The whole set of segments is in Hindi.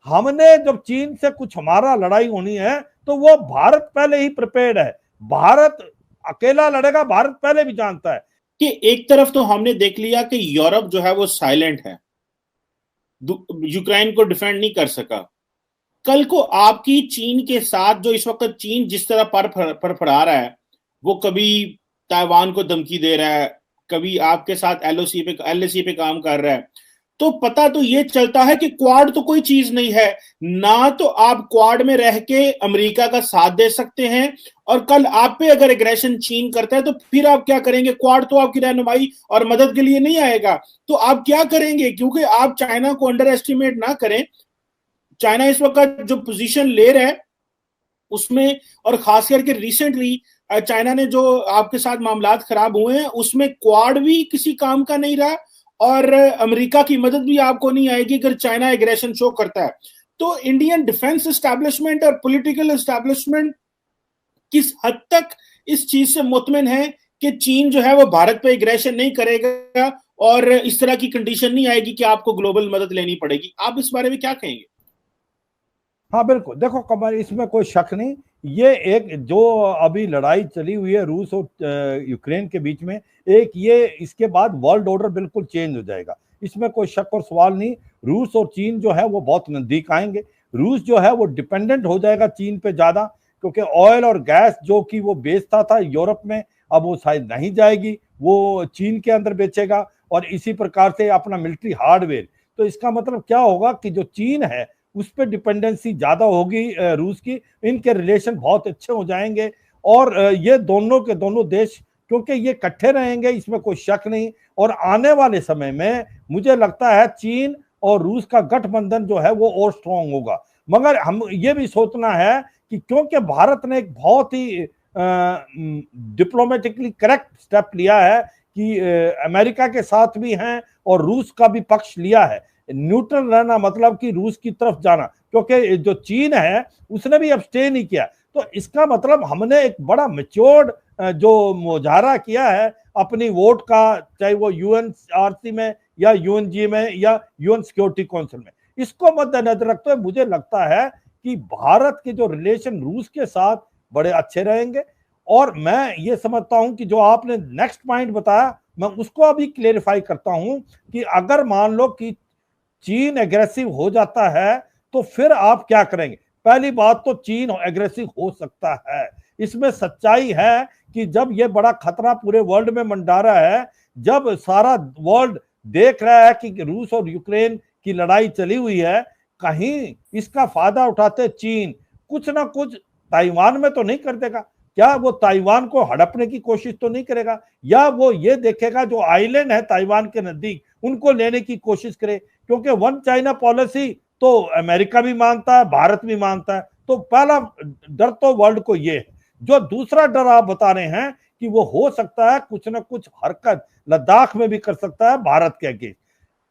हमने जब चीन से कुछ हमारा लड़ाई होनी है तो वो भारत पहले ही प्रिपेयर्ड है। भारत अकेला लड़ेगा, भारत पहले भी जानता है कि एक तरफ तो हमने देख लिया कि यूरोप जो है वो साइलेंट है, यूक्रेन को डिफेंड नहीं कर सका। कल को आपकी चीन के साथ, जो इस वक्त चीन जिस तरह पर फड़ा रहा है, वो कभी ताइवान को धमकी दे रहा है, कभी आपके साथ एलओसी पे काम कर रहा है, तो पता तो ये चलता है कि क्वाड तो कोई चीज नहीं है ना। तो आप क्वाड में रह के अमेरिका का साथ दे सकते हैं, और कल आप पे अगर एग्रेशन चीन करता है तो फिर आप क्या करेंगे? क्वाड तो आपकी रहनुमाई और मदद के लिए नहीं आएगा, तो आप क्या करेंगे? क्योंकि आप चाइना को अंडर एस्टिमेट ना करें। चाइना इस वक्त जो पोजीशन ले रहा है उसमें, और खास करके रिसेंटली चाइना ने जो आपके साथ मामलात खराब हुए हैं उसमें क्वाड भी किसी काम का नहीं रहा, और अमेरिका की मदद भी आपको नहीं आएगी अगर चाइना एग्रेशन शो करता है। तो इंडियन डिफेंस एस्टैब्लिशमेंट और पॉलिटिकल एस्टैब्लिशमेंट किस हद तक इस चीज से मुतमिन है कि चीन जो है वो भारत पे एग्रेशन नहीं करेगा और इस तरह की कंडीशन नहीं आएगी कि आपको ग्लोबल मदद लेनी पड़ेगी? आप इस बारे में क्या कहेंगे? हाँ बिल्कुल, देखो कमल, इसमें कोई शक नहीं। ये एक जो अभी लड़ाई चली हुई है रूस और यूक्रेन के बीच में, एक ये इसके बाद वर्ल्ड ऑर्डर बिल्कुल चेंज हो जाएगा, इसमें कोई शक और सवाल नहीं। रूस और चीन जो है वो बहुत नजदीक आएंगे। रूस जो है वो डिपेंडेंट हो जाएगा चीन पे ज्यादा, क्योंकि ऑयल और गैस जो कि वो बेचता था यूरोप में, अब वो शायद नहीं जाएगी, वो चीन के अंदर बेचेगा, और इसी प्रकार से अपना मिलिट्री हार्डवेयर। तो इसका मतलब क्या होगा कि जो चीन है उस पर डिपेंडेंसी ज्यादा होगी रूस की। इनके रिलेशन बहुत अच्छे हो जाएंगे, और ये दोनों के दोनों देश क्योंकि ये इकट्ठे रहेंगे, इसमें कोई शक नहीं। और आने वाले समय में मुझे लगता है चीन और रूस का गठबंधन जो है वो और स्ट्रांग होगा। मगर हम ये भी सोचना है कि क्योंकि भारत ने एक बहुत ही डिप्लोमेटिकली करेक्ट स्टेप लिया है कि अमेरिका के साथ भी हैं और रूस का भी पक्ष लिया है। न्यूट्रल रहना मतलब कि रूस की तरफ जाना, क्योंकि जो चीन है उसने भी अब्सटेन नहीं किया। तो इसका मतलब हमने एक बड़ा मेच्योर्ड जो मुजाहरा किया है अपनी वोट का, चाहे वो यूएनआरसी में या यूएनजी में या यूएन सिक्योरिटी काउंसिल में। इसको मद्देनजर रखते हुए मुझे लगता है कि भारत के जो रिलेशन रूस के साथ बड़े अच्छे रहेंगे। और मैं ये समझता हूं कि जो आपने नेक्स्ट पॉइंट बताया, मैं उसको अभी क्लेरिफाई करता हूं कि अगर मान लो कि चीन एग्रेसिव हो जाता है तो फिर आप क्या करेंगे? पहली बात तो चीन एग्रेसिव हो सकता है, इसमें सच्चाई है कि जब यह बड़ा खतरा पूरे वर्ल्ड में मंडरा रहा है, जब सारा वर्ल्ड देख रहा है कि रूस और यूक्रेन की लड़ाई चली हुई है, कहीं इसका फायदा उठाते चीन कुछ ना कुछ ताइवान में तो नहीं कर देगा? क्या वो ताइवान को हड़पने की कोशिश तो नहीं करेगा? या वो ये देखेगा जो आइलैंड है ताइवान के नजदीक उनको लेने की कोशिश करे? क्योंकि वन चाइना पॉलिसी तो अमेरिका भी मानता है, भारत भी मानता है। तो पहला डर तो वर्ल्ड को ये है। जो दूसरा डर आप बता रहे हैं कि वो हो सकता है कुछ ना कुछ हरकत लद्दाख में भी कर सकता है भारत के अगेंस्ट।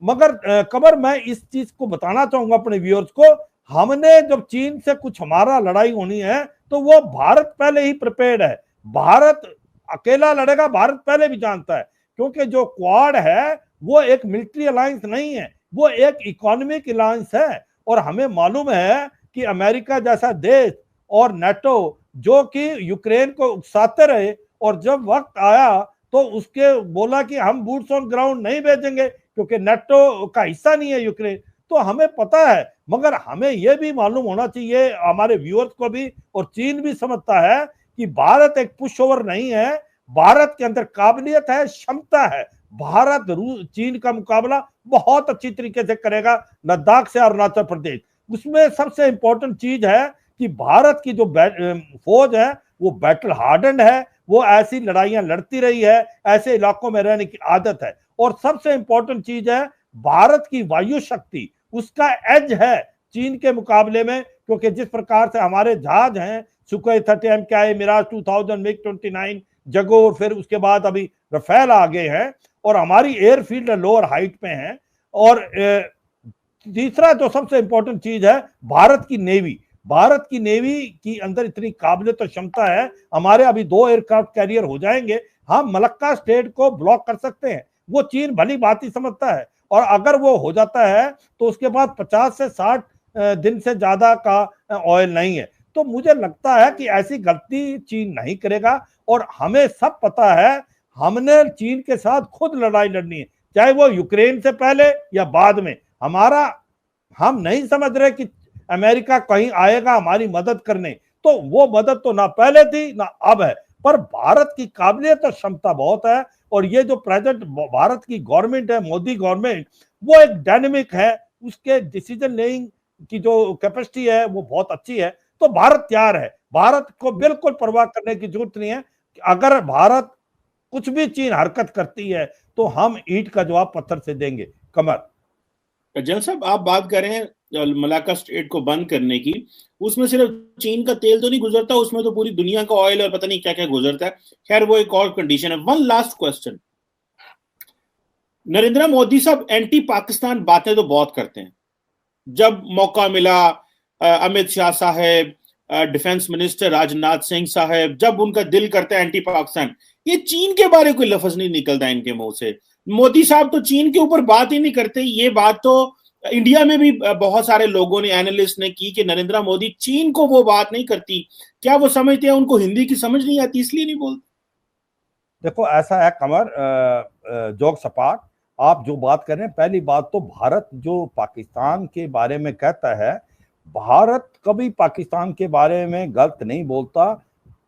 मगर कमर, मैं इस चीज को बताना चाहूंगा अपने व्यूअर्स को, हमने जब चीन से कुछ हमारा लड़ाई होनी है तो वो भारत पहले ही प्रिपेयर्ड है। भारत अकेला लड़ेगा, भारत पहले भी जानता है। क्योंकि जो क्वाड है वो एक मिलिट्री अलायंस नहीं है, वो एक इकोनॉमिक अलायंस है। और हमें मालूम है कि अमेरिका जैसा देश और नेटो जो कि यूक्रेन को उकसाते रहे, और जब वक्त आया तो उसके बोला कि हम बूट्स ऑन ग्राउंड नहीं भेजेंगे क्योंकि नेटो का हिस्सा नहीं है यूक्रेन। तो हमें पता है, मगर हमें यह भी मालूम होना चाहिए हमारे व्यूअर्स को भी, और चीन भी समझता है कि भारत एक पुश ओवर नहीं है। भारत के अंदर काबिलियत है, क्षमता है। भारत चीन का मुकाबला बहुत अच्छी तरीके से करेगा, लद्दाख से अरुणाचल प्रदेश। उसमें सबसे इंपॉर्टेंट चीज है कि भारत की जो फौज है वो बैटल हार्डन है, वो ऐसी लड़ाइयां लड़ती रही है, ऐसे इलाकों में रहने की आदत है। और सबसे इंपॉर्टेंट चीज है भारत की वायु शक्ति, उसका एज है चीन के मुकाबले में। क्योंकि जिस प्रकार से हमारे जहाज हैं, Sukhoi 30 MKI, Miraj 2000, MiG 29, Jaguar, फिर उसके बाद अभी रफेल आ गए हैं, और हमारी एयरफील्ड लोअर हाइट पे हैं। और तीसरा जो सबसे इंपॉर्टेंट चीज है भारत की नेवी। भारत की नेवी की अंदर इतनी काबिलियत और क्षमता है, हमारे अभी 2 एयरक्राफ्ट कैरियर हो जाएंगे, हम मलक्का स्टेट को ब्लॉक कर सकते हैं। वो चीन भली बात ही समझता है, और अगर वो हो जाता है तो उसके बाद 50 से 60 दिन से ज्यादा का ऑयल नहीं है। तो मुझे लगता है कि ऐसी गलती चीन नहीं करेगा, और हमें सब पता है हमने चीन के साथ खुद लड़ाई लड़नी है, चाहे वो यूक्रेन से पहले या बाद में। हमारा हम नहीं समझ रहे कि अमेरिका कहीं आएगा हमारी मदद करने, तो वो मदद तो ना पहले थी ना अब है। पर भारत की काबिलियत और क्षमता बहुत है, और ये जो प्रेजेंट भारत की गवर्नमेंट है, मोदी गवर्नमेंट, वो एक डायनेमिक है, उसके डिसीजन लेइंग की जो कैपेसिटी है वो बहुत अच्छी है। तो भारत तैयार है, भारत को बिल्कुल परवाह करने की जरूरत नहीं है। अगर भारत कुछ भी चीन हरकत करती है तो हम ईंट का जवाब पत्थर से देंगे। कमर जल साहब, आप बात करें मलाक्का स्ट्रेट को बंद करने की, उसमें सिर्फ चीन का तेल तो नहीं गुजरता, उसमें तो पूरी दुनिया का ऑयल और पता नहीं क्या क्या गुजरता है। खैर वो एक और कंडीशन है। One last question, Narendra Modi साहब एंटी पाकिस्तान बातें तो बहुत करते हैं, जब मौका मिला अमित शाह साहब, डिफेंस मिनिस्टर राजनाथ सिंह साहब, जब उनका दिल करता है एंटी पाकिस्तान, ये चीन के बारे कोई लफ्ज नहीं निकलता इनके मुंह से। मोदी साहब तो चीन के ऊपर बात ही नहीं करते। ये बात तो इंडिया में भी बहुत सारे लोगों ने, एनालिस्ट ने की कि नरेंद्र मोदी चीन को वो बात नहीं करती। क्या वो समझते हैं उनको हिंदी की समझ नहीं आती इसलिए नहीं बोलते? देखो ऐसा है कमर, जोक सपाट, आप जो बात कर रहे हैं, पहली बात तो भारत जो पाकिस्तान के बारे में कहता है, भारत कभी पाकिस्तान के बारे में गलत नहीं बोलता,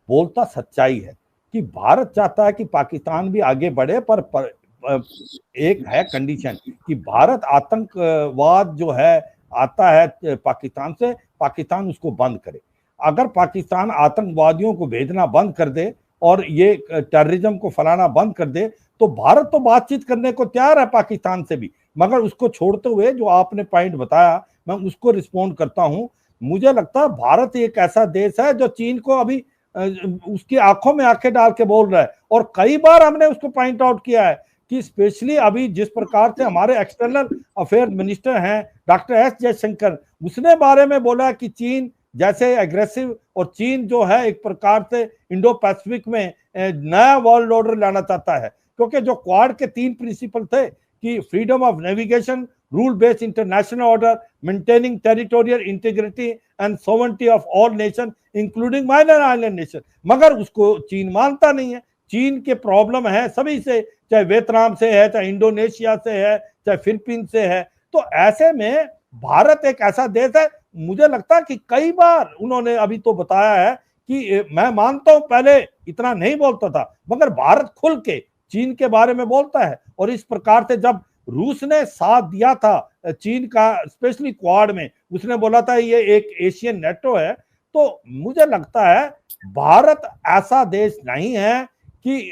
बोलता सच्चाई है कि भारत चाहता है कि पाकिस्तान भी आगे बढ़े, पर एक है कंडीशन कि भारत आतंकवाद जो है आता है पाकिस्तान से, पाकिस्तान उसको बंद करे। अगर पाकिस्तान आतंकवादियों को भेजना बंद कर दे और ये टेररिज्म को फैलाना बंद कर दे, तो भारत तो बातचीत करने को तैयार है पाकिस्तान से भी। मगर उसको छोड़ते हुए जो आपने पॉइंट बताया, मैं उसको रिस्पोंड करता हूं। मुझे लगता है भारत एक ऐसा देश है जो चीन को अभी उसकी आंखों में आंखें डाल के बोल रहा है, और कई बार हमने उसको पॉइंट आउट किया है कि स्पेशली अभी जिस प्रकार से हमारे एक्सटर्नल अफेयर मिनिस्टर हैं डॉक्टर एस जयशंकर, उसने बारे में बोला कि चीन जैसे एग्रेसिव, और चीन जो है एक प्रकार से इंडो पैसिफिक में नया वर्ल्ड ऑर्डर लाना चाहता है। क्योंकि जो क्वाड के 3 प्रिंसिपल थे कि freedom of navigation, rule based international order, maintaining territorial integrity and sovereignty of all nation including minor island nation, मगर उसको चीन मानता नहीं है। चीन के प्रॉब्लम है सभी से, चाहे वियतनाम से है, चाहे इंडोनेशिया से है, चाहे फिलीपींस से है। तो ऐसे में भारत एक ऐसा देश है, मुझे लगता है कि कई बार उन्होंने अभी तो बताया है कि मैं मानता हूं पहले इतना नहीं बोलता था, मगर भारत खुल के चीन के बारे में बोलता है। और इस प्रकार से जब रूस ने साथ दिया था चीन का, स्पेशली क्वाड में, उसने बोला था ये एक एशियन नेटो है, तो मुझे लगता है भारत ऐसा देश नहीं है कि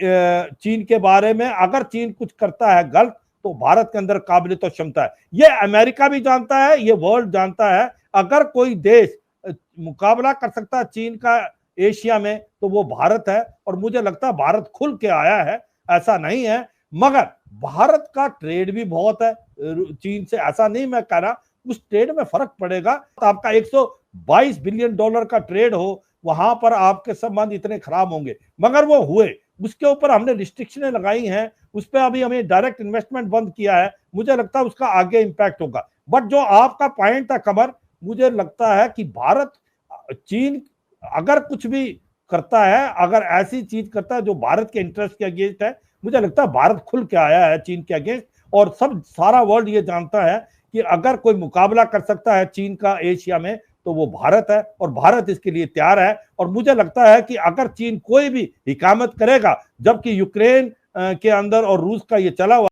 चीन के बारे में, अगर चीन कुछ करता है गलत तो भारत के अंदर काबिलियत और क्षमता है। ये अमेरिका भी जानता है, ये वर्ल्ड जानता है। अगर कोई देश मुकाबला कर सकता है चीन का एशिया में तो वो भारत है, और मुझे लगता है भारत खुल के आया है, ऐसा नहीं है। मगर भारत का ट्रेड भी बहुत है चीन से, ऐसा नहीं मैं कह रहा, उस ट्रेड में फर्क पड़ेगा। तो आपका 122 बिलियन डॉलर का ट्रेड हो, वहां पर आपके संबंध इतने खराब होंगे, मगर वो हुए, उसके ऊपर हमने रिस्ट्रिक्शनें लगाई हैं, उस पर अभी हमें डायरेक्ट इन्वेस्टमेंट बंद किया है, मुझे लगता है उसका आगे इंपैक्ट होगा। बट जो आपका पॉइंट था कमर, मुझे लगता है कि भारत, चीन अगर कुछ भी करता है, अगर ऐसी चीज करता है जो भारत के इंटरेस्ट के अगेंस्ट है, मुझे लगता है भारत खुल के आया है चीन के अगेंस्ट। और सब सारा वर्ल्ड ये जानता है कि अगर कोई मुकाबला कर सकता है चीन का एशिया में तो वो भारत है, और भारत इसके लिए तैयार है। और मुझे लगता है कि अगर चीन कोई भी हिकामत करेगा, जबकि यूक्रेन के अंदर और रूस का ये चला हुआ